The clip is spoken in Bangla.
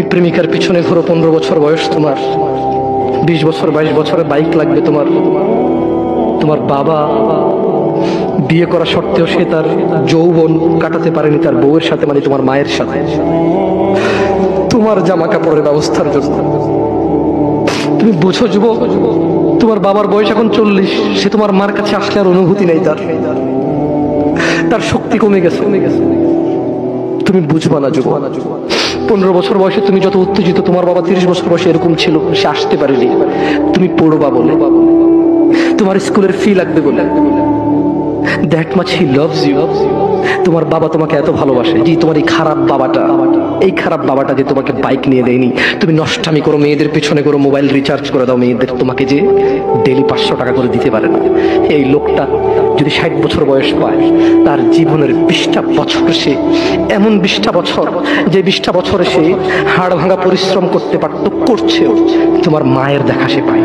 তুমি প্রেমিকার পিছনে ঘোরো, 15 বছর বয়স তোমার, 20 বছর 22 বছরে বাইক লাগবে তোমার। তোমার বাবা বিয়ে করা সত্ত্বেও সে তার যৌবন কাটাতে পারেনি তার বউয়ের সাথে, মানে তোমার মায়ের সাথে, তোমার জামা কাপড়ের ব্যবস্থার জন্য। তুমি বুঝো যুবক, তোমার বাবার বয়স এখন 40, সে তোমার মার কাছে আসলে আর অনুভূতি নেই, তার শক্তি কমে গেছে। তুমি বুঝবা না যুবক। 15 বছর বয়সে তুমি যত উত্তেজিত, তোমার বাবা 30 বছর বয়সে এরকম ছিল, সে আসতে পারেনি। তুমি পড়বা বলে, তোমার স্কুলের ফি লাগবে বলে, that much he loves you. তোমার বাবা তোমাকে এত ভালোবাসে যে তোমার এই খারাপ বাবাটা যে তোমাকে বাইক নিয়ে দেয়নি। তুমি নষ্টামি করো, মেয়েদের পেছনে করো, মোবাইল রিচার্জ করে দাও মেয়েদের, তোমাকে যে ডেলি 500 টাকা করে দিতে পারে না। এই লোকটা যদি 60 বছর বয়স পায়, তার জীবনের 20টা বছর, সে এমন 20টা বছর, যে 20টা বছরে সে হাড় ভাঙা পরিশ্রম করতে পারত, করছে, তোমার মায়ের দেখা সে পায়।